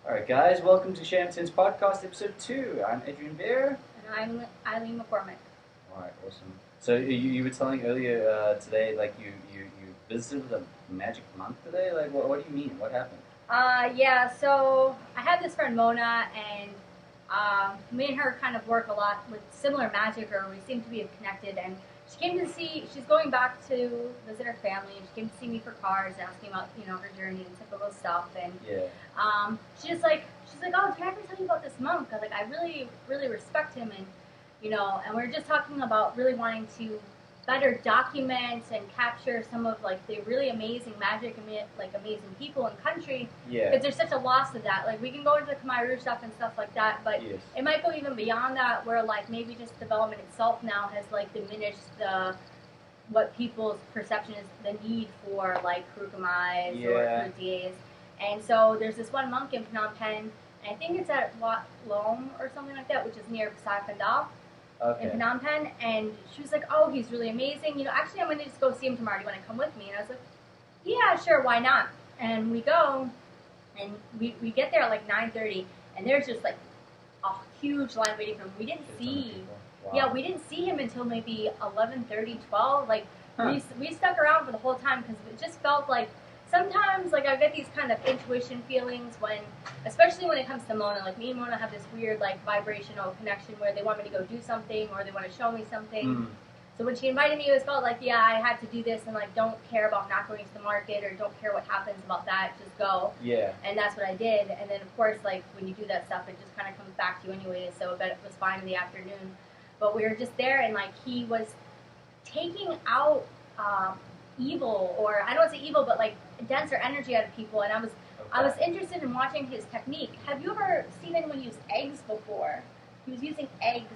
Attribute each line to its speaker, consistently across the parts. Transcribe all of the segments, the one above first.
Speaker 1: Alright guys, welcome to Shaman's podcast episode 2. I'm Adrian Bear.
Speaker 2: And I'm Eileen McCormick.
Speaker 1: Alright, awesome. So you were telling earlier today, like you visited the magic month today? Like what do you mean? What happened?
Speaker 2: Yeah, so I have this friend Mona, and me and her kind of work a lot with similar magic, or we seem to be connected, and she came to she's going back to visit her family, and she came to see me for cars, asking about, her journey and typical stuff, and she's like, oh, can I ever tell you about this monk? I really, really respect him, and, and we're just talking about really wanting to better document and capture some of the really amazing magic and amazing people and country.
Speaker 1: Yeah.
Speaker 2: Because there's such a loss of that. We can go into the Khmer Rouge stuff and stuff like that, but
Speaker 1: Yes.
Speaker 2: it might go even beyond that, where maybe just development itself now has diminished what people's perception is, the need for kurukamais or kurdias. And so there's this one monk in Phnom Penh, and I think it's at Wat Lom or something like that, which is near Psaikanda.
Speaker 1: Okay.
Speaker 2: In Phnom Penh, and she was like, oh, he's really amazing. Actually, I'm going to just go see him tomorrow. Do you want to come with me? And I was like, yeah, sure, why not? And we go, and we get there at 9:30, and there's just a huge line waiting for him. We didn't we didn't see him until maybe 11:30, 12. We stuck around for the whole time because it just felt like sometimes I get these kind of intuition feelings especially when it comes to Mona. Me and Mona have this weird vibrational connection where they want me to go do something or they want to show me something. So when she invited me, it was felt yeah, I had to do this, and don't care about not going to the market or don't care what happens about that, just go.
Speaker 1: Yeah.
Speaker 2: And that's what I did. And then of course when you do that stuff, it just kind of comes back to you anyway. So I bet it was fine in the afternoon. But we were just there, and he was taking out evil, or I don't want to say evil, but denser energy out of people, and I was interested in watching his technique. Have you ever seen anyone use eggs before? He was using eggs.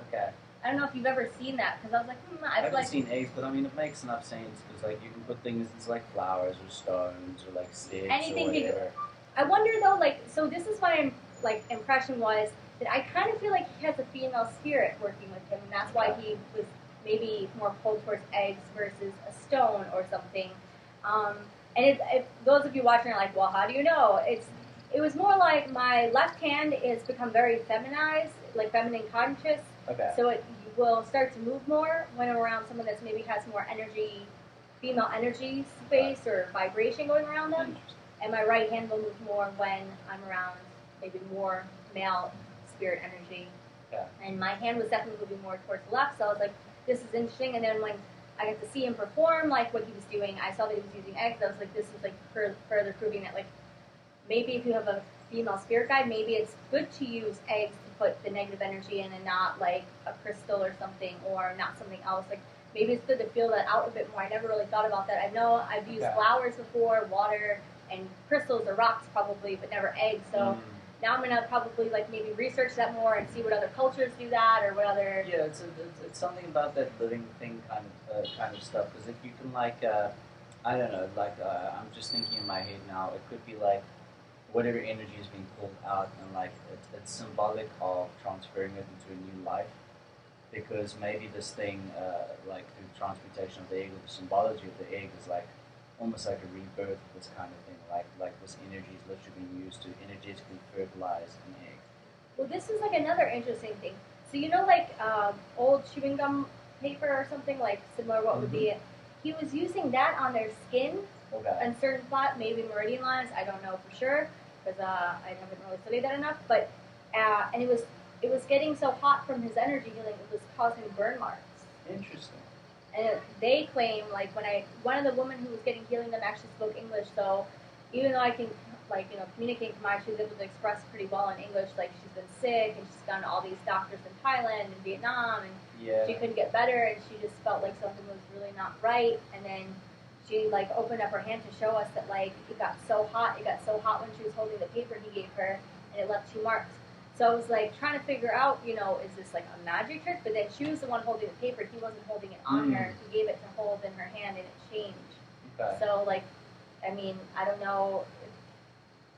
Speaker 1: Okay.
Speaker 2: I don't know if you've ever seen that, because I was
Speaker 1: I haven't seen eggs, but I mean it makes enough sense because you can put things into flowers or stones or sticks
Speaker 2: anything
Speaker 1: or whatever.
Speaker 2: I wonder though, so this is my impression was that I kind of feel like he has a female spirit working with him, and that's why he was maybe more pulled towards eggs versus a stone or something. And those of you watching are well, how do you know? It was more my left hand is become very feminized, feminine conscious.
Speaker 1: Okay.
Speaker 2: So it will start to move more when I'm around someone that maybe has more energy, female energy space or vibration going around them. And my right hand will move more when I'm around maybe more male spirit energy.
Speaker 1: Yeah. And
Speaker 2: my hand was definitely moving more towards the left, so I was this is interesting. And then when I got to see him perform what he was doing, I saw that he was using eggs. I was this is further proving that maybe if you have a female spirit guide, maybe it's good to use eggs to put the negative energy in and not a crystal or something, or not something else. Maybe it's good to feel that out a bit more. I never really thought about that. I know I've used flowers before, water, and crystals or rocks probably, but never eggs. So now I'm gonna probably maybe research that more and see what other cultures do that, or what other.
Speaker 1: Yeah, it's something about that living thing kind of stuff. Because if you can I don't know, I'm just thinking in my head now. It could be whatever energy is being pulled out, and it's symbolic of transferring it into a new life. Because maybe this thing, through transmutation of the egg, or the symbology of the egg, is almost like a rebirth of this kind of thing. This energy is literally being used to energetically fertilize an egg.
Speaker 2: Well, this is another interesting thing. So old chewing gum paper or something similar. What would be it? He was using that on their skin.
Speaker 1: Okay.
Speaker 2: And certain spot, maybe meridian lines. I don't know for sure because I haven't really studied that enough. But and it was getting so hot from his energy healing, it was causing burn marks.
Speaker 1: Interesting.
Speaker 2: And they claim one of the women who was getting healing them actually spoke English, so even though I can communicate to she was able to express pretty well in English. She's been sick and she's gone to all these doctors in Thailand and Vietnam, and she couldn't get better, and she just felt something was really not right. And then she opened up her hand to show us that it got so hot. It got so hot when she was holding the paper he gave her, and it left 2 marks. So I was trying to figure out, is this a magic trick? But then she was the one holding the paper. He wasn't holding it on her. He gave it to hold in her hand, and it changed.
Speaker 1: Okay.
Speaker 2: So I don't know.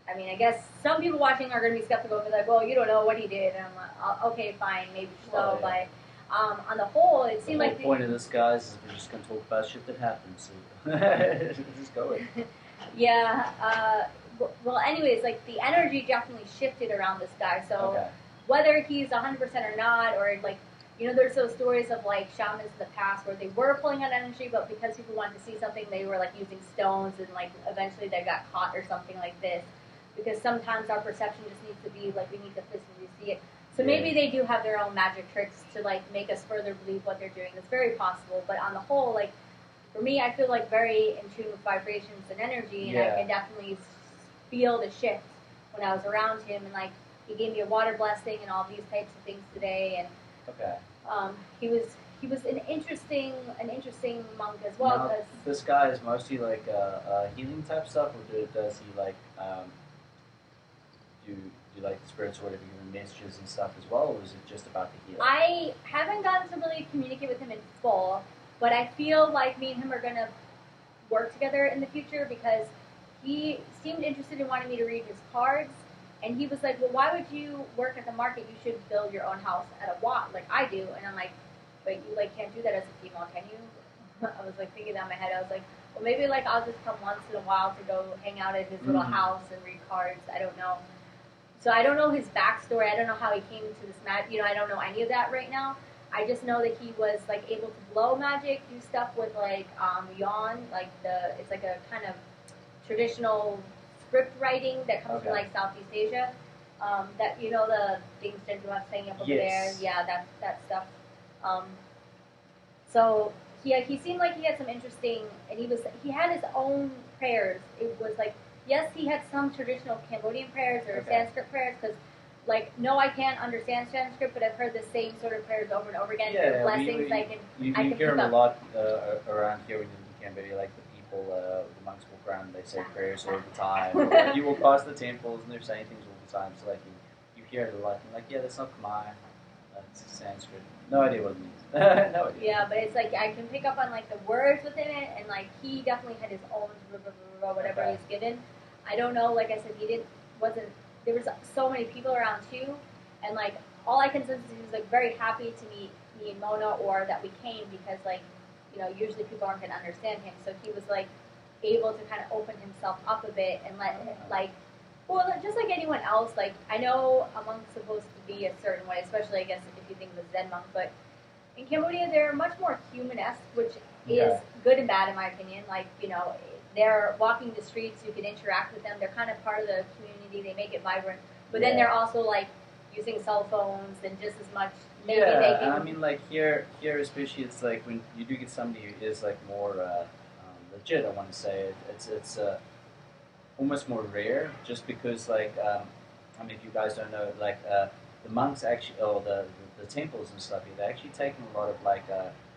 Speaker 2: I guess some people watching are going to be skeptical because well, you don't know what he did. And I'm okay, fine, maybe so.
Speaker 1: Yeah.
Speaker 2: But on the whole, it seemed
Speaker 1: the point of this, guys, is we're just going to talk about shit that happens. So just go with it.
Speaker 2: Yeah, well, anyways, like the energy definitely shifted around this guy. So
Speaker 1: Okay.
Speaker 2: whether he's 100% or not, or like, there's those stories of like shamans in the past where they were pulling out energy, but because people wanted to see something, they were like using stones, and like eventually they got caught or something like this. Because sometimes our perception just needs to be like we need to physically see it. So maybe they do have their own magic tricks to like make us further believe what they're doing. It's very possible, but on the whole, like for me, I feel like very in tune with vibrations and energy, and I can definitely feel the shift when I was around him, and like he gave me a water blessing and all these types of things today, and he was an interesting monk as well.
Speaker 1: Now, this guy is mostly like healing type stuff, or does he like do like the spirits or whatever giving messages and stuff as well, or is it just about the healing?
Speaker 2: I haven't gotten to really communicate with him in full, but I feel like me and him are gonna work together in the future because he seemed interested in wanting me to read his cards. And he was like, well, why would you work at the market? You should build your own house at a Wat, like I do. And I'm like, but you like can't do that as a female, can you? I was like thinking that in my head. I was like, well, maybe like I'll just come once in a while to go hang out at his little house and read cards. I don't know. So I don't know his backstory. I don't know how he came to this magic. I don't know any of that right now. I just know that he was like able to blow magic, do stuff with like yon, like it's like a kind of traditional script writing that comes from like Southeast Asia. That the things Genju was saying up over there. Yeah, that stuff. So he seemed like he had some interesting, and he had his own prayers. It was like, yes, he had some traditional Cambodian prayers or Sanskrit prayers, because like, no, I can't understand Sanskrit, but I've heard the same sort of prayers over and over again.
Speaker 1: Yeah,
Speaker 2: blessings
Speaker 1: you hear them a lot around here when you're in Cambodia, like the people, the monks walk around and they say prayers all the time. Or you walk past the temples and they're saying things all the time, so like you hear it a lot, and you're like, yeah, that's not Khmer, that's Sanskrit. No idea what it means. No idea.
Speaker 2: Yeah, but it's like I can pick up on like the words within it, and like he definitely had his own whatever he was given. I don't know, like I said, there was so many people around too, and like all I can sense is he was like very happy to meet me and Mona, or that we came, because like usually people aren't going to understand him, so he was like able to kind of open himself up a bit and let like, well, just like anyone else, like I know a monk's supposed to be a certain way, especially I guess if you think of a Zen monk, but in Cambodia they're much more human-esque, which is good and bad in my opinion. Like they're walking the streets, you can interact with them, they're kind of part of the community, they make it vibrant, but then they're also like using cell phones and just as much maybe they can.
Speaker 1: I mean like here especially, it's like when you do get somebody who is like more legit, I want to say it's almost more rare, just because like I mean, if you guys don't know, like the monks actually, or the temples and stuff, they're actually taking a lot of like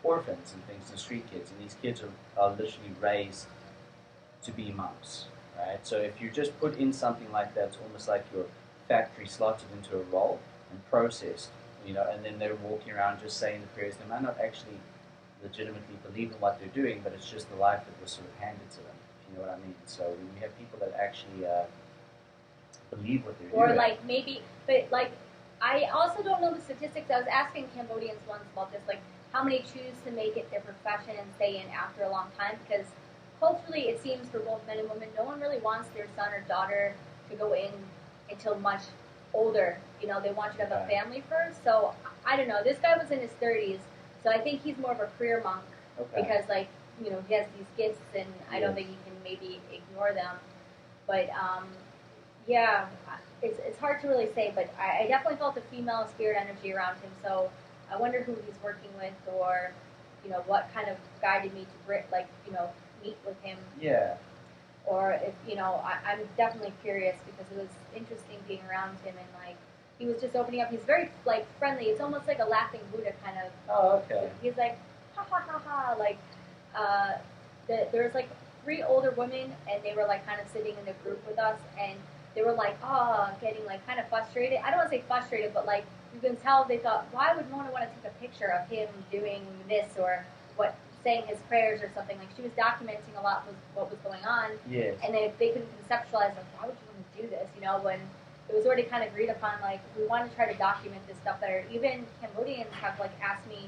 Speaker 1: orphans and things and street kids, and these kids are literally raised to be monks, right? So if you just put in something like that, it's almost like your factory slotted into a role and processed, and then they're walking around just saying the prayers. They might not actually legitimately believe in what they're doing, but it's just the life that was sort of handed to them, if you know what I mean. So when we have people that actually believe what they're doing.
Speaker 2: Or like maybe, but like, I also don't know the statistics. I was asking Cambodians once about this, like how many choose to make it their profession and stay in after a long time, because culturally, it seems for both men and women, no one really wants their son or daughter to go in until much older. They want you to have a family first. So, I don't know. This guy was in his 30s, so I think he's more of a career monk because, like, he has these gifts, and I don't think he can maybe ignore them. But, yeah, it's hard to really say, but I definitely felt a female spirit energy around him, so I wonder who he's working with, or, what kind of guided me to, meet with him.
Speaker 1: Yeah.
Speaker 2: Or if I'm definitely curious, because it was interesting being around him, and like he was just opening up. He's very like friendly. It's almost like a laughing Buddha kind of.
Speaker 1: Oh, okay.
Speaker 2: He's like ha ha ha ha. Like there was like 3 older women, and they were like kind of sitting in the group with us, and they were like getting like kind of frustrated. I don't want to say frustrated, but like you can tell they thought, why would Mona want to take a picture of him doing this or what? Saying his prayers or something. Like she was documenting a lot of what was going on, and they couldn't conceptualize like, why would you want to do this? When it was already kind of agreed upon, like we want to try to document this stuff better. Even Cambodians have like asked me,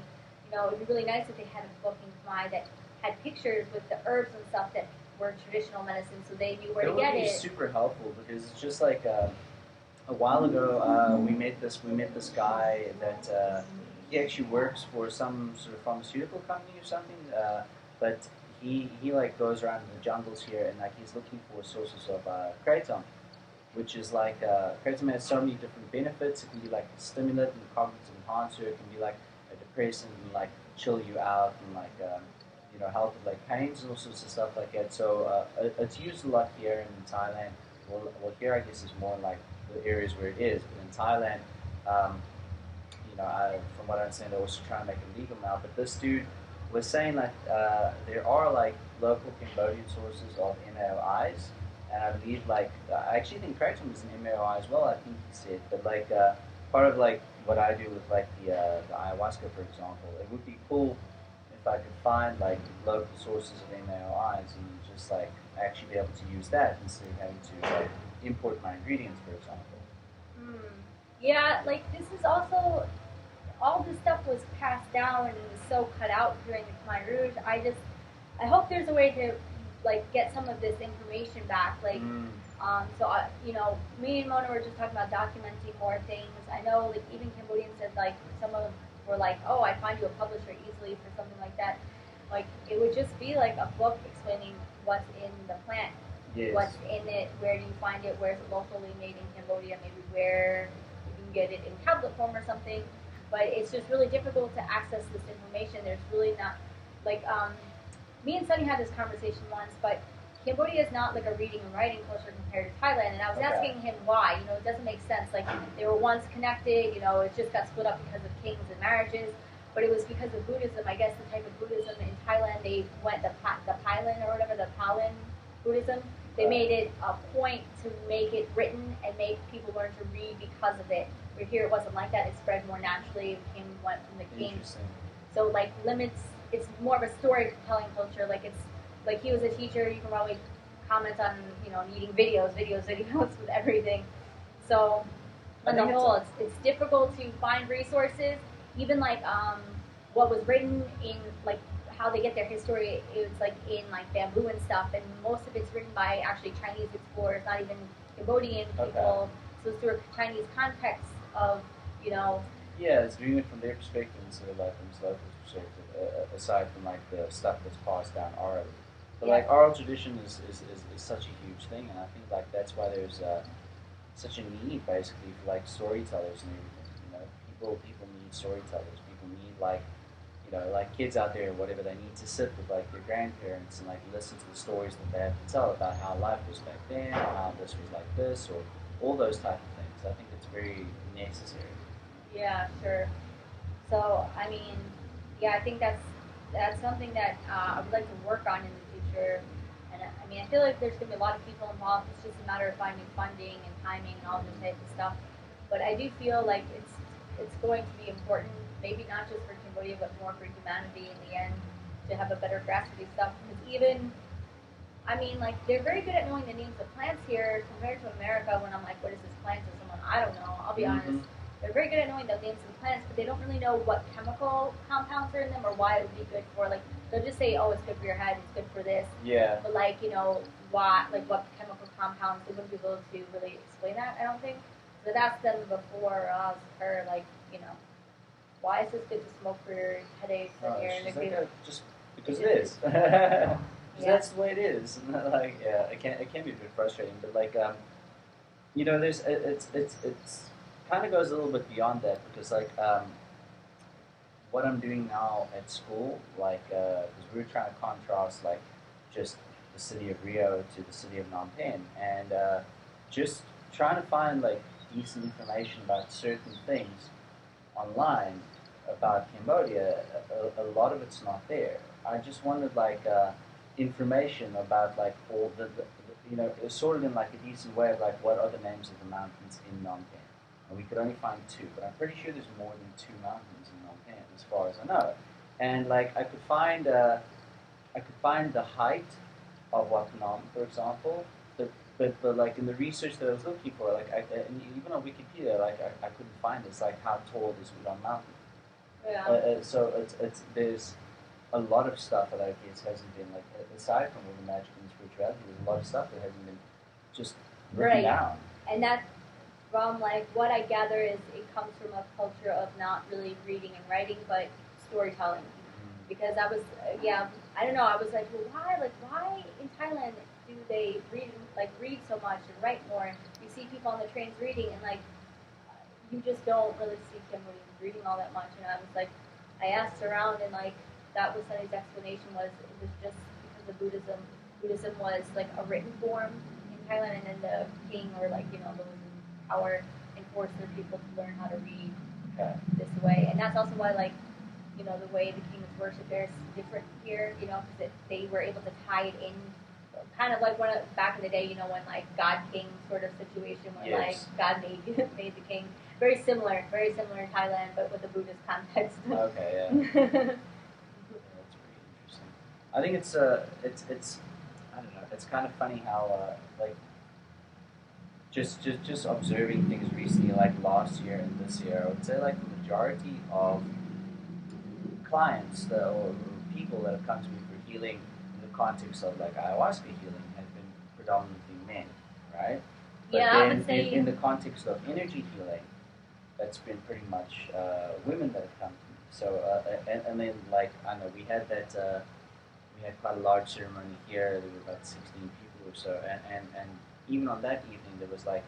Speaker 2: it'd be really nice if they had a book in Khmer that had pictures with the herbs and stuff that were traditional medicine, so they knew where
Speaker 1: It
Speaker 2: to
Speaker 1: would
Speaker 2: get
Speaker 1: be
Speaker 2: it.
Speaker 1: super helpful because it's just like a while ago we met this guy that he actually works for some sort of pharmaceutical company or something, but he like goes around in the jungles here and like he's looking for sources of kratom, which is like kratom has so many different benefits. It can be like a stimulant and cognitive enhancer. It can be like a depressant and like chill you out and like help with like pains and all sorts of stuff like that. So it's used a lot here in Thailand. Well, here I guess is more like the areas where it is, but in Thailand, um, from what I understand, they're also trying to make it legal now. But this dude was saying like there are like local Cambodian sources of MAOIs, and I believe like I actually think kratom is an MAOI as well. I think he said, but like part of like what I do with like the ayahuasca, for example, it would be cool if I could find like local sources of MAOIs and just like actually be able to use that instead of having to like import my ingredients, for example.
Speaker 2: Hmm. Yeah, like this is also all this stuff was passed down and was so cut out during the Khmer Rouge. I hope there's a way to like get some of this information back. Like, me and Mona were just talking about documenting more things. I know, like even Cambodian said, like some of them were like, oh, I find you a publisher easily for something like that. Like it would just be like a book explaining what's in the plant,
Speaker 1: Yes.
Speaker 2: what's in it, where do you find it, where's it locally made in Cambodia, maybe where you can get it in tablet form or something. But it's just really difficult to access this information. There's really not, like, me and Sunny had this conversation once, but Cambodia is not like a reading and writing culture compared to Thailand. And I was asking him why. It doesn't make sense. Like, they were once connected, it just got split up because of kings and marriages. But it was because of Buddhism. I guess the type of Buddhism in Thailand, they went the Pailan or whatever, the Palin Buddhism. They made it a point to make it written and make people learn to read because of it. Where here it wasn't like that. It spread more naturally. It went from the king. So like limits, it's more of a storytelling culture. Like it's like he was a teacher. You can probably comment on needing videos with everything. So on the whole, it's difficult to find resources. Even like what was written in like how they get their history, it was like in like bamboo and stuff, and most of it's written by actually Chinese explorers, not even Cambodian people. So it's through a Chinese context of
Speaker 1: Yeah, it's viewing it from their perspective instead of like from the local perspective, aside from like the stuff that's passed down orally. But like oral tradition is such a huge thing, and I think like that's why there's such a need basically for like storytellers and everything. People need storytellers. People need like like kids out there or whatever. They need to sit with like their grandparents and like listen to the stories that they have to tell about how life was back then, or how this was like this, or all those type of things. I think it's very necessary.
Speaker 2: Yeah, sure. So, I mean, I think that's something that I would like to work on in the future. And I mean, I feel like there's going to be a lot of people involved. It's just a matter of finding funding and timing and all this type of stuff. But I do feel like it's going to be important, maybe not just for Cambodia, but more for humanity in the end, to have a better grasp of these stuff. Because even, I mean, like, they're very good at knowing the names of plants here compared to America when I'm like, what is this plant to someone? I don't know. I'll be honest. They're very good at knowing the names of the plants, but they don't really know what chemical compounds are in them or why it would be good for. Like, they'll just say, oh, it's good for your head, it's good for this.
Speaker 1: Yeah.
Speaker 2: But, like, why, like, what chemical compounds, they wouldn't be able to really explain that, I don't think. So that's them before her, like, why is this good to smoke for your headaches and your
Speaker 1: just because it is. That's the way it is. And like, it can be a bit frustrating, but like, there's it's kind of goes a little bit beyond that because like what I'm doing now at school, like because we were trying to contrast like just the city of Rio to the city of Phnom Penh, and just trying to find like decent information about certain things online about Cambodia. A lot of it's not there. I just wanted like information about like all the sorted in like a decent way of like what are the names of the mountains in Phnom Penh. And we could only find 2, but I'm pretty sure there's more than 2 mountains in Phnom Penh, as far as I know. And like I could find the height of Wat Phnom, for example, but like in the research that I was looking for, like and even on Wikipedia, like I couldn't find this, like how tall is Udon Mountain.
Speaker 2: Yeah.
Speaker 1: So it's there's a lot of stuff that I guess hasn't been like aside from all the magic and spirituality. There's a lot of stuff that hasn't been just written down.
Speaker 2: And that's from like what I gather is it comes from a culture of not really reading and writing, but storytelling. Because I was, I don't know. I was like, well, why in Thailand do they read so much and write more? And you see people on the trains reading, and like, you just don't really see Cambodians reading all that much. And I was like, I asked around, and like, that was Sunny's explanation was it was just because of Buddhism. Buddhism was like a written form in Thailand, and then the king or like those in power enforced their people to learn how to read this way. And that's also why like. The way the kings worship there is different here, because they were able to tie it in, kind of like back in the day, when like God King sort of situation where like God made the king. Very similar in Thailand, but with a Buddhist context.
Speaker 1: Okay, yeah. That's pretty interesting. I think it's I don't know. It's kind of funny how like just observing things recently, like last year and this year, I would say like the majority of clients or people that have come to me for healing in the context of like ayahuasca healing have been predominantly men, right? But
Speaker 2: I would say
Speaker 1: in the context of energy healing, that's been pretty much women that have come to me. So and then like I know we had quite a large ceremony here. There were about 16 people or so, and even on that evening there was like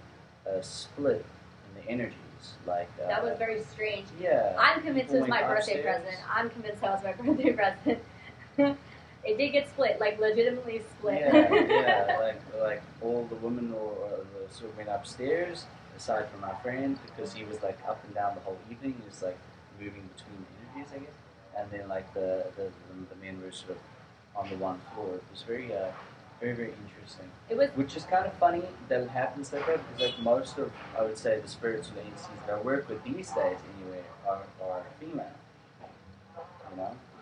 Speaker 1: a split in the energies. Like
Speaker 2: that was very strange.
Speaker 1: Yeah,
Speaker 2: I'm convinced it was my birthday present. I'm convinced that was my birthday present. It did get split, like legitimately split.
Speaker 1: Yeah, like all the women sort of went upstairs, aside from my friend, because he was like up and down the whole evening. He was like moving between the energies, I guess. And then like the men were sort of on the one floor. It was very very interesting. Which is kind of funny that it happens like that, because like most of, I would say, the spirits or the entities that I work with these days anyway are female.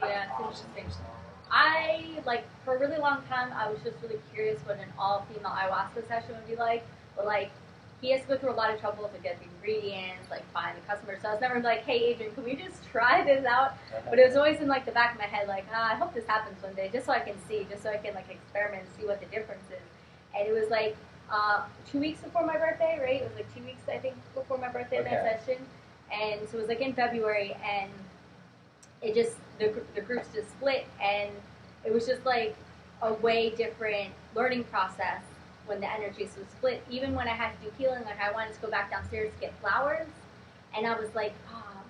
Speaker 2: Yeah, it's interesting. I, like, for a really long time, I was just really curious what an all-female ayahuasca session would be like. But, like, he has to go through a lot of trouble to get the ingredients, like, find the customer. So I was never like, hey, Adrian, can we just try this out? But it was always in, like, the back of my head, like, I hope this happens one day, just so I can see, just so I can, like, experiment and see what the difference is. And it was, like, 2 weeks before my birthday, right? It was, like, 2 weeks, I think, before my birthday, that session. And so it was, like, in February, and it just, the groups just split, and it was just, like, a way different learning process when the energies was split. Even when I had to do healing, like, I wanted to go back downstairs to get flowers, and I was like,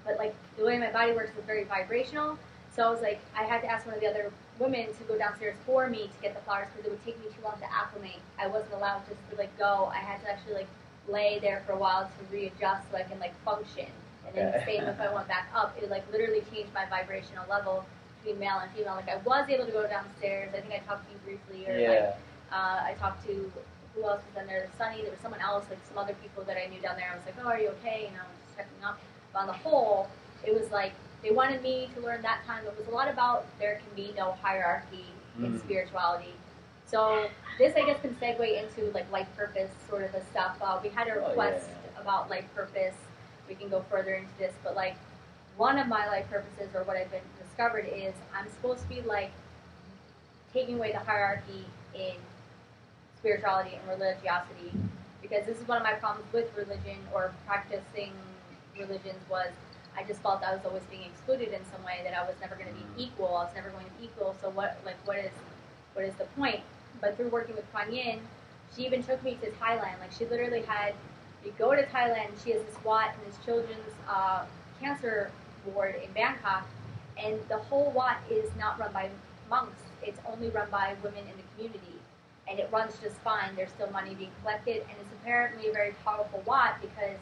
Speaker 2: but, like, the way my body works was very vibrational, so I was like, I had to ask one of the other women to go downstairs for me to get the flowers, because it would take me too long to acclimate. I wasn't allowed just to, like, go. I had to actually, like, lay there for a while to readjust so I can, like, function. And then the same if I went back up, it, like, literally changed my vibrational level between male and female. Like, I was able to go downstairs. I think I talked to you briefly, or, like, I talked to, who else was in there? Sunny, there was someone else, like, some other people that I knew down there. I was like, oh, are you okay? Just checking up. But on the whole, it was, like, they wanted me to learn that time. It was a lot about there can be no hierarchy in spirituality. So this, I guess, can segue into, like, life purpose sort of a stuff. We had a request about life purpose. We can go further into this, but, like, one of my life purposes, or what I've been discovered, is I'm supposed to be, like, taking away the hierarchy in spirituality and religiosity, because this is one of my problems with religion or practicing religions was I just felt I was always being excluded in some way, that I was never going to be equal. I was never going to be equal. So what is the point? But through working with Kuan Yin, she even took me to Thailand. Like, she literally had me go to Thailand. She has this Wat and this children's cancer ward in Bangkok, and the whole Wat is not run by monks. It's only run by women in the community, and it runs just fine. There's still money being collected, and it's apparently a very powerful Wat because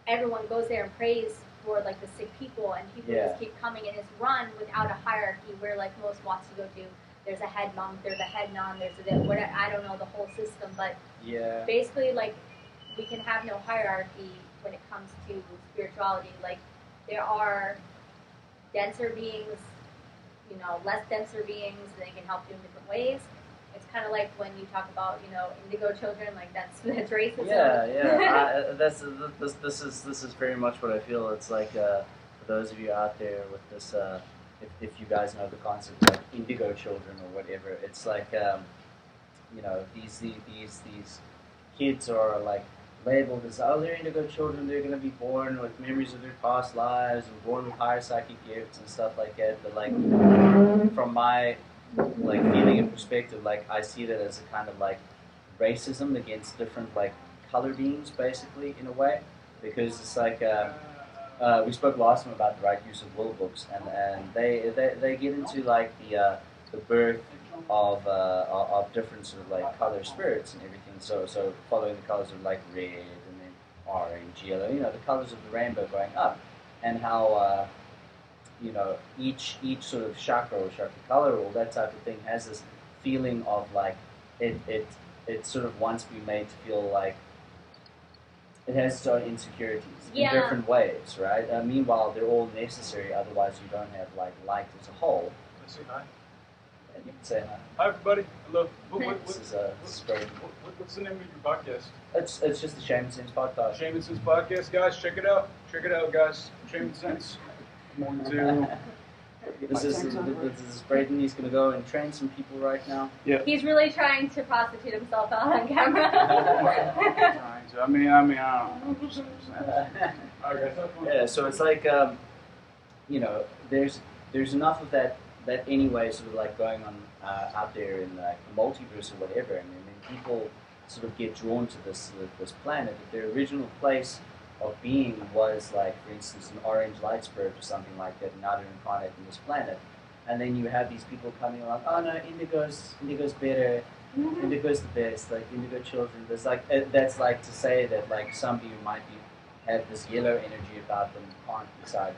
Speaker 2: everyone goes there and prays for, like, the sick people, and people just keep coming, and it's run without a hierarchy where, like, most Wats you go to, there's a head monk, there's a head nun, there's a, I don't know the whole system, but basically, like, we can have no hierarchy when it comes to spirituality. Like, there are denser beings, less denser beings, and they can help you in different ways. It's kind of like when you talk about, indigo children, like that's racism.
Speaker 1: This is very much what I feel. It's like for those of you out there with this if you guys know the concept like indigo children or whatever. It's like these kids are like labeled as, oh, they're indigo children. They're going to be born with memories of their past lives and born with higher psychic gifts and stuff like that. But like from my like feeling and perspective, like I see that as a kind of like racism against different like color beings, basically, in a way, because it's like we spoke last time about the right use of will books, and they get into like the birth of different sort of like color spirits and everything. So following the colors of like red and then orange, yellow, the colors of the rainbow going up, and how each sort of chakra or chakra color or that type of thing has this feeling of like it sort of wants to be made to feel like it has its own insecurities in different ways, right? Meanwhile, they're all necessary. Otherwise, you don't have like light as a whole.
Speaker 3: Let's say hi.
Speaker 1: And you can say hi.
Speaker 3: Hi, everybody. Hello.
Speaker 1: This is great.
Speaker 3: What's the name of your podcast?
Speaker 1: It's just the Shaman Sense podcast.
Speaker 3: Shaman Sense podcast, guys. Check it out. Check it out, guys. Shaman Sense.
Speaker 1: This is Braden. He's going to go and train some people right now.
Speaker 3: Yeah.
Speaker 2: He's really trying to prostitute himself out on camera.
Speaker 3: I mean, I don't know.
Speaker 1: Yeah, so it's like, there's enough of that anyway, sort of like going on out there in like the multiverse or whatever, and then people sort of get drawn to this planet. If their original place of being was like, for instance, an orange light spirit or something like that, and now they're incarnate in this planet, and then you have these people coming along, oh no, indigo's better, indigo's the best, like indigo children. There's like that's like to say that like somebody who might have this yellow energy about them can't be psychic,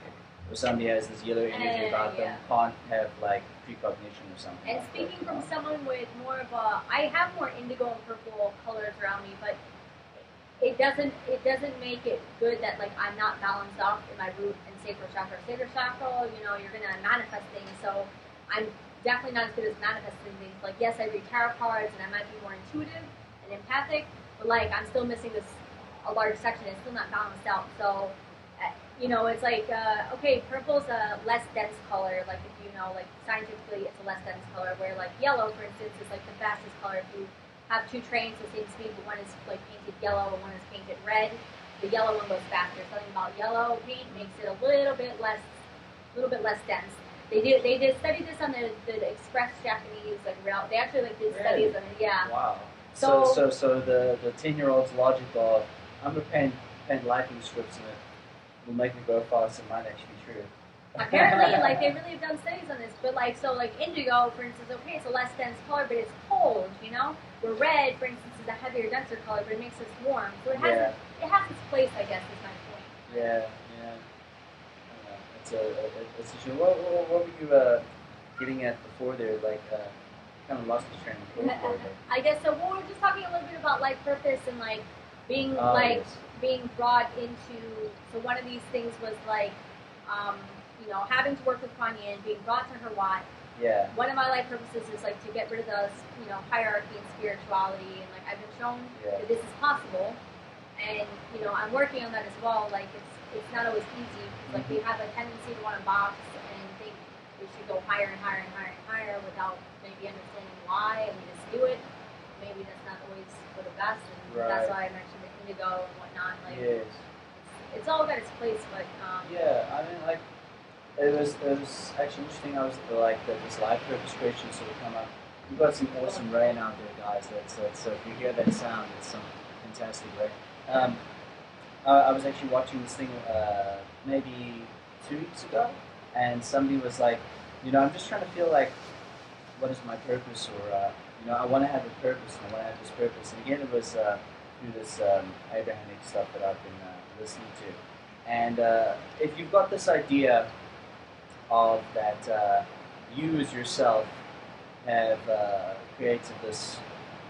Speaker 1: or somebody has this yellow energy about them can't have like precognition or something.
Speaker 2: And
Speaker 1: like
Speaker 2: speaking
Speaker 1: that,
Speaker 2: from someone with more of I have more indigo and purple colors around me, but it doesn't make it good that like I'm not balanced off in my root and sacral chakra. Sacral chakra, you're gonna manifest things. So I'm definitely not as good as manifesting things. Like yes, I read tarot cards and I might be more intuitive and empathic, but like I'm still missing a large section. It's still not balanced out. So it's like okay, purple's a less dense color. Like if like scientifically, it's a less dense color. Where like yellow, for instance, is like the fastest color. If you have two trains the same speed, but one is like painted yellow and one is painted red. The yellow one goes faster. Something about yellow paint makes it a little bit less dense. They did study this on the express Japanese like route. They actually like did studies on it. Yeah.
Speaker 1: Wow. So the 10-year-old's logic of I'm gonna paint lightning strips in it will make me go faster might actually be true.
Speaker 2: Apparently, like they really have done studies on this, but like indigo, for instance, okay, it's a less dense color, but it's cold, Where red, for instance, is a heavier, denser color, but it makes us warm. So it has its place, I guess, is my point.
Speaker 1: Yeah. It's a shame. What were you getting at before there? Like, kind of lost the train of thought.
Speaker 2: I guess so. Well, we were just talking a little bit about life purpose and like being being brought into. So one of these things was like. Having to work with Kuan Yin, being brought to her Wat.
Speaker 1: Yeah.
Speaker 2: One of my life purposes is like to get rid of the, hierarchy and spirituality, and like I've been shown that this is possible, and I'm working on that as well. Like it's not always easy because like we have a tendency to want to box and think we should go higher and higher and higher and higher without maybe understanding why, and we just do it. Maybe that's not always for the best, and that's why I mentioned the indigo and whatnot. Like it's all got its place, but
Speaker 1: I mean like. It was actually interesting. I was this life purpose question sort of come up. We've got some awesome rain out there, guys. So if you hear that sound, it's some fantastic rain. I was actually watching this thing maybe 2 weeks ago, and somebody was like, I'm just trying to feel like, what is my purpose, or I want to have a purpose, and I want to have this purpose. And again, it was through this Abrahamic stuff that I've been listening to. And if you've got this idea of that you as yourself have created this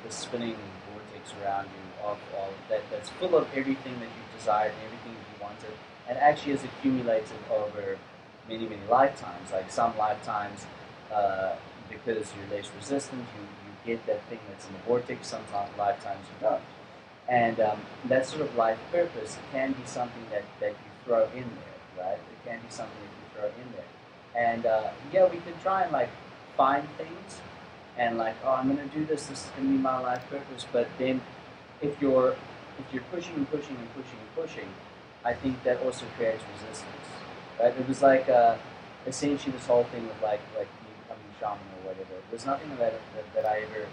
Speaker 1: spinning vortex around you of that's full of everything that you've desired and everything that you wanted, and actually has accumulated over many, many lifetimes. Like some lifetimes, because you're less resistant, you get that thing that's in the vortex. Some lifetimes you don't. And that sort of life purpose can be something that you throw in there, right? It can be something that you throw in there. And yeah, we can try and like find things and like, oh, I'm gonna do this. This is gonna be my life purpose. But then if you're pushing and pushing and pushing and pushing, I think that also creates resistance, right? It was like essentially this whole thing with like me becoming a shaman or whatever. It was nothing that I ever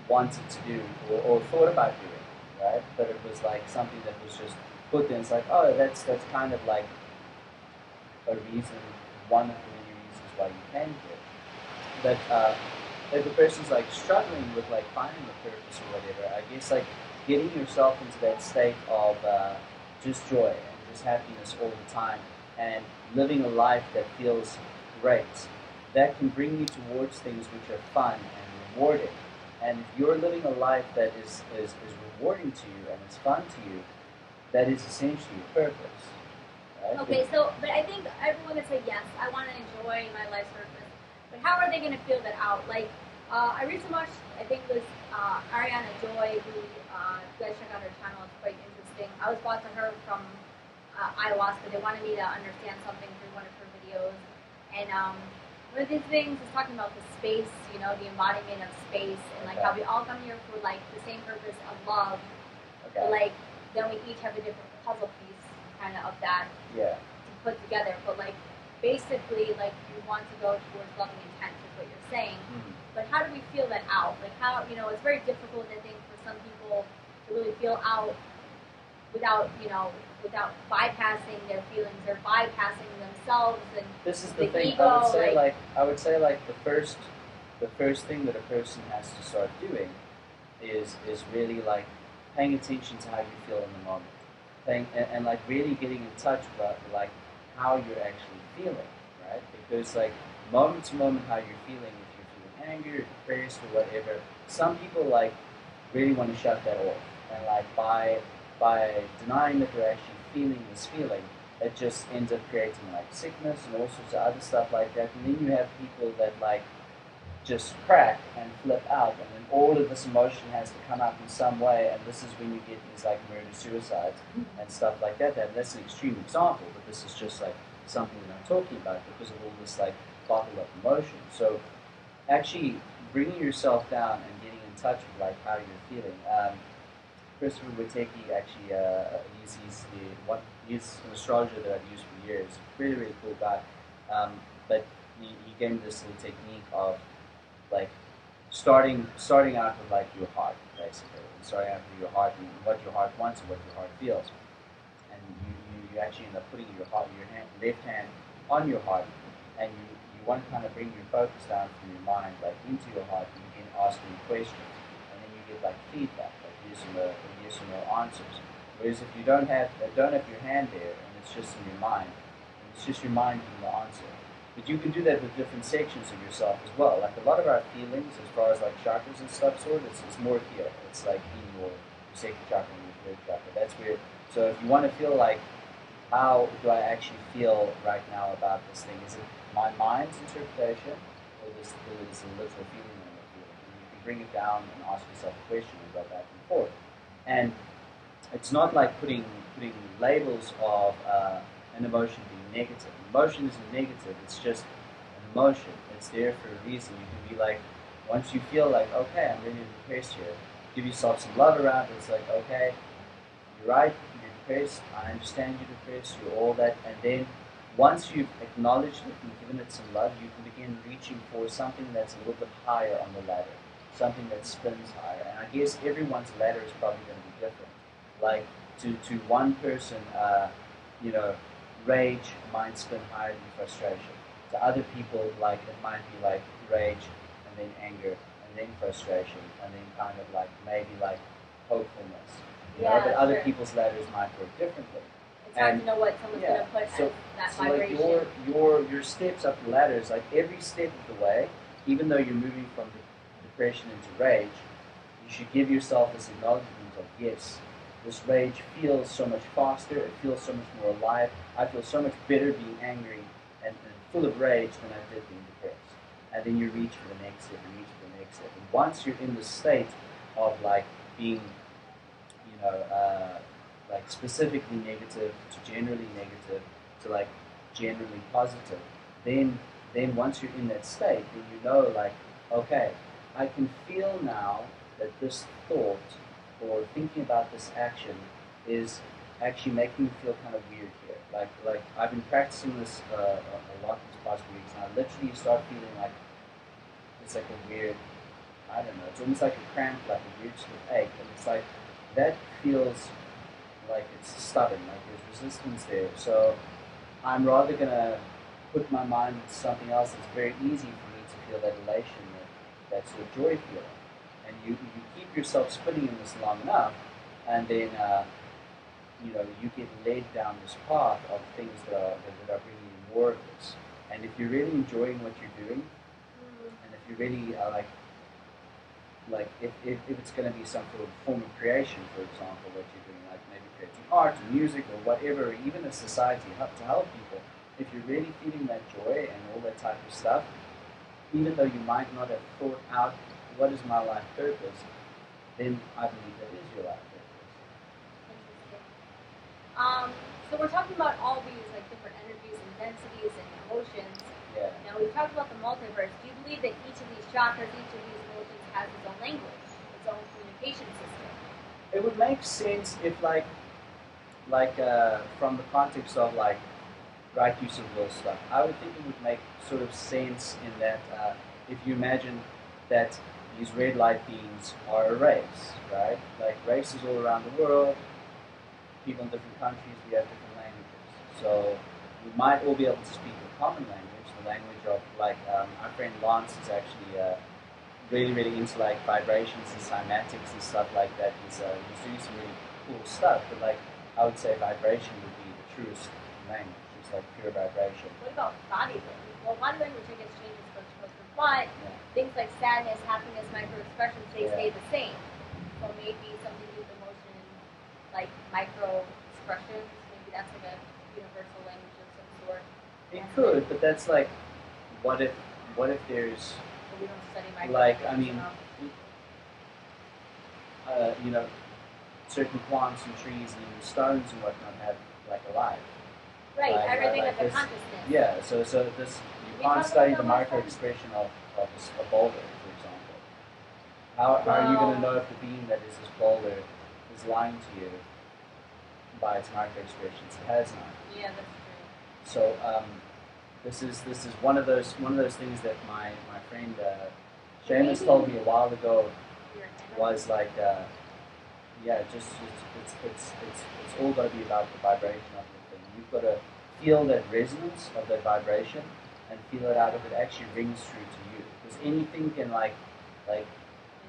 Speaker 1: wanted to do or thought about doing, right? But it was like something that was just put there. It's like, oh, that's kind of like a reason, one of the many reasons why you came here. But if a person's like struggling with like finding a purpose or whatever, I guess like getting yourself into that state of just joy and just happiness all the time and living a life that feels great, that can bring you towards things which are fun and rewarding. And if you're living a life that is rewarding to you and is fun to you, that is essentially your purpose. Right?
Speaker 2: Okay, so, but I think everyone would say, yes, I want to enjoy my life's purpose. But how are they going to feel that out? Like, I recently watched, I think it was Ariana Joy, who, you guys check out her channel, it's quite interesting. I was brought to her from ayahuasca. They wanted me to understand something through one of her videos. And one of these things is talking about the space, you know, the embodiment of space, and like how we all come here for like the same purpose of love.
Speaker 1: Okay.
Speaker 2: But like, then we each have a different puzzle piece kind of that
Speaker 1: Yeah.
Speaker 2: to put together. But like, basically, like, you want to go towards loving intent is what you're saying.
Speaker 1: Mhm.
Speaker 2: But how do we feel that out? Like, how, you know, it's very difficult, I think, for some people to really feel out without, you know, without bypassing their feelings or bypassing themselves and
Speaker 1: This is the
Speaker 2: the
Speaker 1: thing.
Speaker 2: ego,
Speaker 1: I would say like the first thing that a person has to start doing is really like paying attention to how you feel in the moment, and like really getting in touch with like how you're actually feeling, right? Because like moment to moment how you're feeling, if you're feeling angry or depressed or whatever, some people like really want to shut that off, and like by denying that they're actually feeling this feeling, it just ends up creating like sickness and all sorts of other stuff like that. And then you have people that like just crack and flip out, and then all of this emotion has to come up in some way, and this is when you get these like murder suicides and stuff like that. And that's an extreme example, but this is just like something that I'm talking about because of all this like bottled up emotion. So actually bringing yourself down and getting in touch with like how you're feeling. Christopher Witecki actually he's an astrologer that I've used for years. Really, really cool guy. But he gave me this little technique of like starting out with like your heart, basically. And starting out with your heart and what your heart wants and what your heart feels. And you actually end up putting your left hand on your heart, and you want to kind of bring your focus down from your mind like into your heart, and you begin asking questions, and then you get like feedback, like yes or no answers. Whereas if you don't have your hand there and it's just in your mind, and it's just your mind giving the answer. But you can do that with different sections of yourself as well. Like a lot of our feelings, as far as like chakras and stuff, it's more here. It's like in your second chakra and your third chakra. That's where. So if you want to feel like, how do I actually feel right now about this thing? Is it my mind's interpretation, or is a literal feeling that I'm feeling? And you can bring it down and ask yourself a question and go back and forth. And it's not like putting labels of an emotion being negative. Emotion isn't negative, it's just an emotion. It's there for a reason. You can be like, once you feel like, okay, I'm really depressed here, give yourself some love around it. It's like, okay, you're right, you're depressed, I understand you're depressed, you're all that. And then once you've acknowledged it and given it some love, you can begin reaching for something that's a little bit higher on the ladder, something that spins higher. And I guess everyone's ladder is probably going to be different. Like to one person, rage might spin higher than frustration. To other people, like it might be like rage and then anger and then frustration and then kind of like maybe like hopefulness. But other people's ladders might work differently.
Speaker 2: It's hard to know what someone's going to put as that vibration.
Speaker 1: Like your steps up the ladder is like every step of the way, even though you're moving from depression into rage, you should give yourself this acknowledgement of yes, this rage feels so much faster, it feels so much more alive, I feel so much better being angry and full of rage than I did being depressed. And then you reach for the next step, and reach for the next step. And once you're in the state of like being, like specifically negative to generally negative to like generally positive, then then once you're in that state, then you know, like, okay, I can feel now that this thought or thinking about this action is actually making me feel kind of weird here. Like I've been practicing this a lot these past weeks, and I literally start feeling like it's like a weird, I don't know, it's almost like a cramp, like a weird sort of ache, and it's like that feels like it's stubborn, like there's resistance there. So I'm rather gonna put my mind into something else that's very easy for me to feel that elation, that sort of joy feeling. And you keep yourself spinning in this long enough, and then you get led down this path of things that are bringing you more of this. And if you're really enjoying what you're doing, and if you really like if it's going to be some sort of form of creation, for example, what you're doing, like maybe creating art or music or whatever, or even a society to help people, if you're really feeling that joy and all that type of stuff, even though you might not have thought out what is my life purpose, then I believe that is your life purpose.
Speaker 2: Interesting. So we're talking about all these like different energies and densities and emotions.
Speaker 1: Yeah.
Speaker 2: Now we've talked about the multiverse. Do you believe that each of these chakras, each of these emotions has its own language, its own communication system?
Speaker 1: It would make sense if from the context of like right use of will stuff. I would think it would make sort of sense in that if you imagine that these red light beams are a race, right? Like races all around the world, people in different countries, we have different languages. So we might all be able to speak a common language, the language of like our friend Lance is actually really, really into like vibrations and cymatics and stuff like that. He's doing some really cool stuff, but like I would say vibration would be the truest language. It's like pure vibration.
Speaker 2: What about body language? Well, body language I guess changes from person to person, but things like sadness, happiness, micro expressions, they stay the same. So maybe something with emotion, like micro expressions, maybe that's like a universal language of some sort.
Speaker 1: It could, but that's like, what if there's
Speaker 2: But we don't study micro
Speaker 1: like, I
Speaker 2: language
Speaker 1: mean,
Speaker 2: enough.
Speaker 1: certain plants and trees and even stones and whatnot have like a life.
Speaker 2: Right,
Speaker 1: Like,
Speaker 2: everything
Speaker 1: like
Speaker 2: of the
Speaker 1: this,
Speaker 2: consciousness.
Speaker 1: yeah. So this you can't study the micro expression of a boulder, for example. How are you going to know if the being that is this boulder is lying to you by its micro expressions? It has none.
Speaker 2: Yeah, that's true.
Speaker 1: So this is one of those things that my friend Shaman told me a while ago was like it's all got to be about the vibration of the thing. You've got to feel that resonance of that vibration and feel it out if it actually rings true to you. Because anything can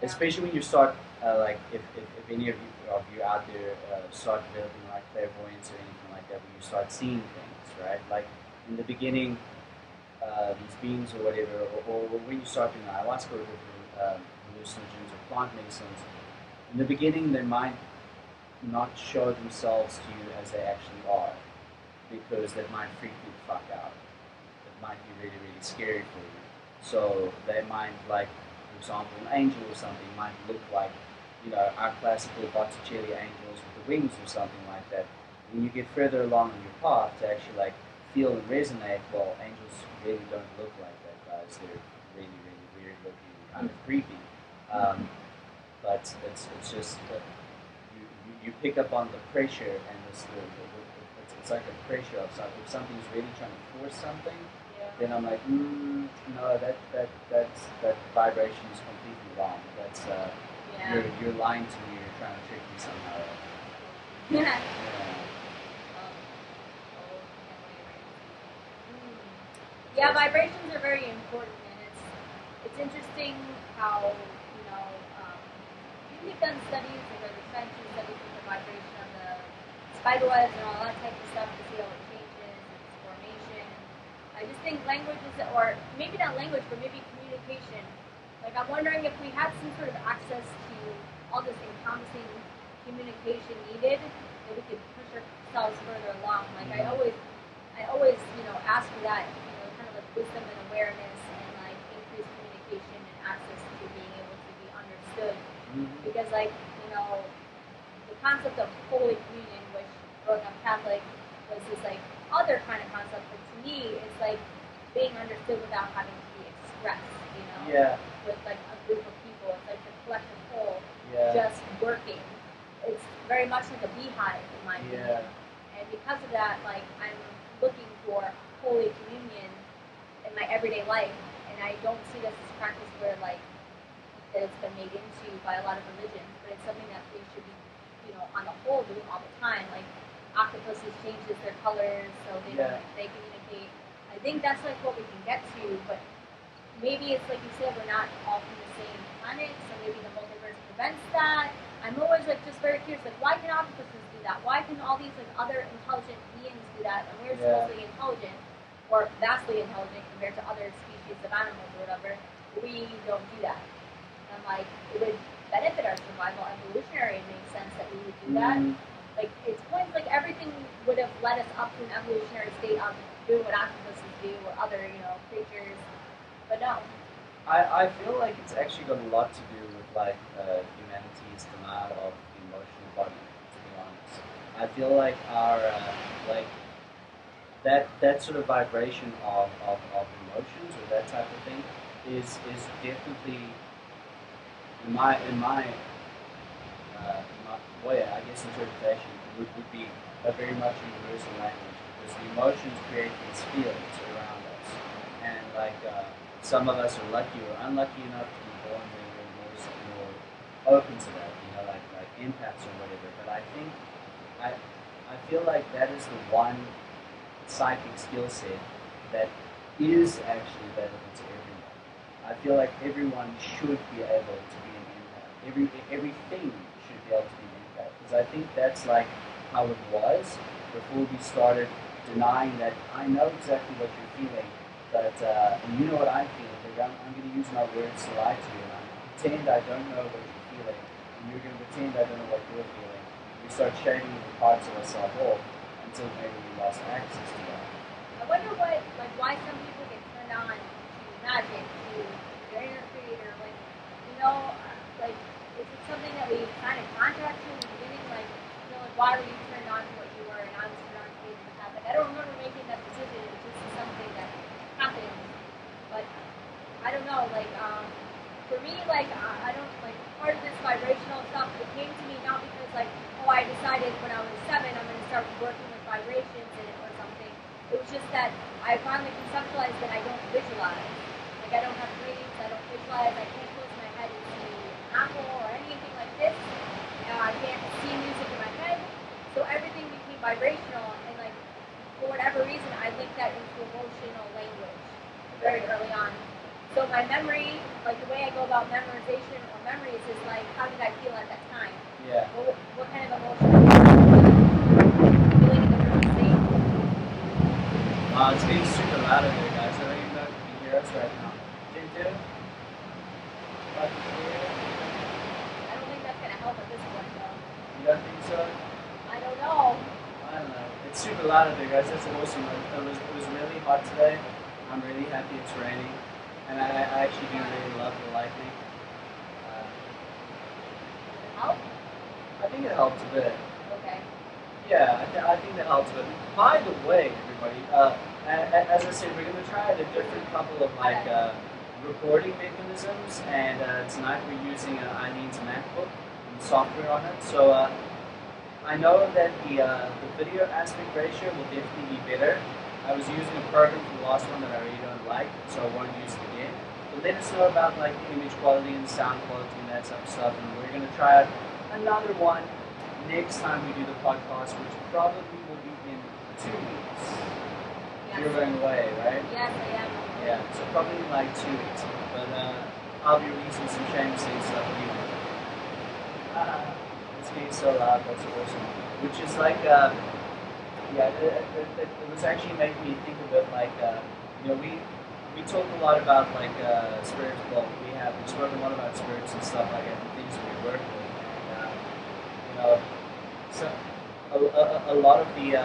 Speaker 1: especially when you start like if any of you out there start developing like clairvoyance or anything like that, when you start seeing things, right? Like in the beginning, these beings or whatever, or when you start doing ayahuasca or different hallucinogens or plant medicines, in the beginning they might not show themselves to you as they actually are, because that might freak you the fuck out. It might be really, really scary for you. So they might, like, for example, an angel or something might look like, our classical Botticelli angels with the wings or something like that. When you get further along on your path to actually like feel and resonate, well, angels really don't look like that, guys. They're really, really weird looking, kind of creepy. But it's just that you pick up on the pressure and it's like a pressure of something. If something's really trying to force something, then I'm like, no, that vibration is completely wrong. That's you're lying to me. You're trying to trick me somehow.
Speaker 2: Yeah. Yeah, vibrations are very important, and it's interesting how we've done studies, like other scientists studies with the vibration of the spider webs and all that type of stuff to see how it changes its formation. I just think languages, or maybe not language, but maybe communication. Like I'm wondering if we had some sort of access to all this encompassing communication needed, that we could push ourselves further along. Like I always ask for that, kind of like wisdom and awareness and like increased communication and access to being able to be understood. Because the concept of Holy Communion, which growing up Catholic was this like other kind of concept, but to me it's like being understood without having to be expressed, you know?
Speaker 1: Yeah.
Speaker 2: With like a group of people, it's like the collective whole
Speaker 1: Yeah.
Speaker 2: just working. It's very much like a beehive in my opinion. And because of that, like I'm looking for Holy Communion in my everyday life, and I don't see this as a practice where like that it's been made into by a lot of religions, but it's something that we should be, you know, on the whole doing all the time. Like octopuses changes their colors so they communicate. I think that's like what we can get to, but maybe it's like you said, we're not all from the same planet, so maybe the multiverse prevents that. I'm always like just very curious, like why can octopuses do that? Why can all these like other intelligent beings do that? And we're supposedly intelligent, or vastly intelligent compared to other species of animals or whatever. We don't do that. And I'm like, it would benefit our survival evolutionary. It makes sense that we would do that. Like it's points like everything would have led us up to an evolutionary state of doing what octopuses do or other, you know, creatures. But no.
Speaker 1: I feel like it's actually got a lot to do with like humanity's denial of the emotional body. To be honest, I feel like our like that sort of vibration of emotions or that type of thing is definitely in my way, I guess interpretation would be a very much universal language because the emotions create these fields around us, and like some of us are lucky or unlucky enough to be born where we're more open to that, you know, like empaths or whatever. But I think I feel like that is the one psychic skill set that is actually available to everyone. I feel like everyone should be able to be an empath. Everything should be able to be an empath. Because I think that's like how it was before we started denying that I know exactly what you're feeling, but and you know what I'm feeling, but I'm going to use my words to lie to you. And I'm going to pretend I don't know what you're feeling, and you're going to pretend I don't know what you're feeling. We start shaving the parts of ourselves off until maybe we lost access to that.
Speaker 2: I wonder why some people get turned on to magic, to their inner creator, like, you know, like, is it something that we sign a contract to in the beginning, like, you know, like, why were you turned on to what you were, and I was turned on to being the path? Like, I don't remember making that decision, it was just something that happened, but, I don't know, like, for me, like, I don't, like, part of this vibrational stuff, it came to me not because, like, oh, I decided when I was 7, I'm going to start working with vibrations in it or something. It was just that I finally conceptualized that I don't visualize. Like, I don't have dreams, I don't visualize, I can't close my head and see an apple or anything like this. I can't see music in my head. So everything became vibrational, and, like, for whatever reason, I linked that into emotional language very early on. So my memory, like the way I go about memorization or memories is like, how did I feel at that time?
Speaker 1: Yeah.
Speaker 2: What kind of emotion am I feeling in the room state?
Speaker 1: It's getting super loud in there, guys. I don't even know if you can hear us right now. Can you?
Speaker 2: I don't think that's going to help at this point, though.
Speaker 1: You don't think so?
Speaker 2: I don't know.
Speaker 1: I don't know. It's super loud in there, guys. That's awesome. It was really hot today. I'm really happy it's raining. And I actually do really love the lightning.
Speaker 2: Help?
Speaker 1: I think it helps a bit.
Speaker 2: Okay.
Speaker 1: Yeah, I think that helps a bit. By the way, everybody, as I said, we're going to try a different couple of like recording mechanisms, and tonight we're using Eileen's MacBook and the software on it. So I know that the video aspect ratio will definitely be better. I was using a program from the last one that I really don't like, so I won't use it again. But let us know about like the image quality and sound quality and that type of stuff, and we're going to try out another one next time we do the podcast, which probably will be in 2 weeks.
Speaker 2: Yes.
Speaker 1: You're going away, right?
Speaker 2: Yes, I am.
Speaker 1: Yeah, so probably in like 2 weeks. But I'll be releasing some Shaman stuff anyway. It's getting so loud, that's awesome. Which is like, it was actually making me think of it like, you know, we talk a lot about like spirits. Well, we've spoken a lot about spirits and stuff like that, and things that we work with. And you know, so a lot of the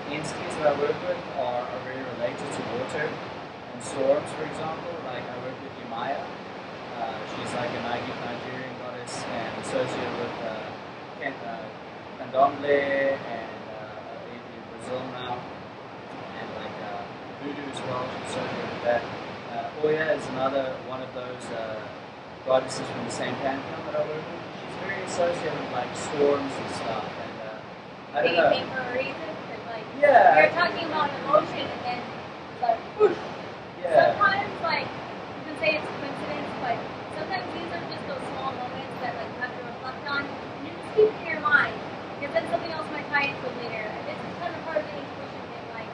Speaker 1: entities that I work with are very related to water and storms. For example, like I work with Yamaya. She's like a Nigerian goddess and associated with Candomblé and in Brazil now, and like voodoo as well. She's associated with that. Oya is another one of those goddesses from the same pantheon that I work with. She's very associated with like storms and stuff. And I don't know.
Speaker 2: Came for a reason. Cause, like,
Speaker 1: Yeah.
Speaker 2: you're talking about emotion, and then it's like, whoosh.
Speaker 1: Yeah.
Speaker 2: Sometimes, like, you can say it's coincidence, but sometimes these are just those small moments that like you have to reflect on, and you just keep it in your mind. Because then something else might tie into it later. And this is kind of part of the intuition thing, like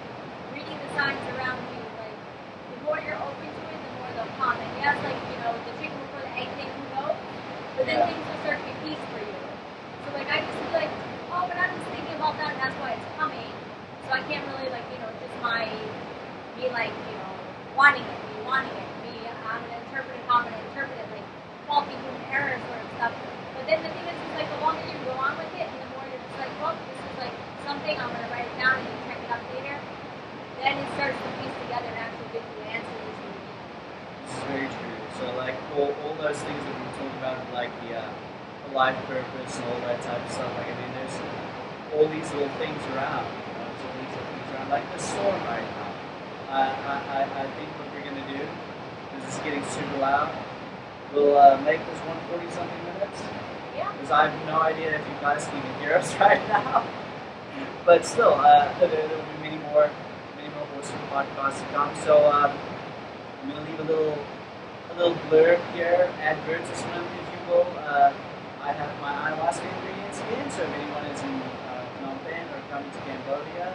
Speaker 2: reading the signs around you. Like the more you're open to it, the more they'll come. And yes, like the chicken before the egg thing, who knows? But then things will start to be peace for you. So like I just feel like, oh, but I'm just thinking about that, and that's why it's coming. So I can't really just me like wanting it, I'm gonna interpret it how I'm gonna interpret it, like faulty human error sort of stuff. But then the thing is like the longer you go on with it, and the more you're just like, well, this is like something, I'm gonna write it down and you check it out later. Then it starts to piece together and actually give you answers.
Speaker 1: This is very true. So like all those things that we talk about, like the life purpose and all that type of stuff. Like I mean, there's all these little things around. There's all these little things around. Like the storm right now. I think what we're gonna do is it's getting super loud. We'll make this 140 something minutes.
Speaker 2: Yeah.
Speaker 1: Because I have no idea if you guys can even hear us right now. But still, there will be many more awesome podcasts to come. So I'm gonna leave a little blurb here, advertisement, if you will. I have my ayahuasca ingredients again. So if anyone is in Phnom Penh or coming to Cambodia,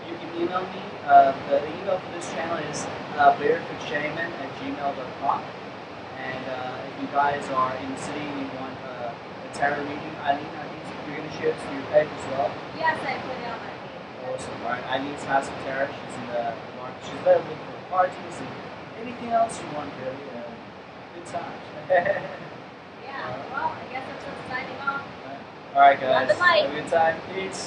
Speaker 1: you can email me. The email for this channel is barefootShaman@gmail.com. And if you guys are in the city and you want a tarot reading, Eileen, I think you're going to share this to your page as well.
Speaker 2: Yes, I put it on my page.
Speaker 1: Awesome. All right. Eileen's House of Tarot. She's in the market. She's available for parties and anything else you want, really. Good times.
Speaker 2: Yeah. Well, I guess that's us signing off.
Speaker 1: All right, guys.
Speaker 2: Love the light.
Speaker 1: Have a good time. Peace.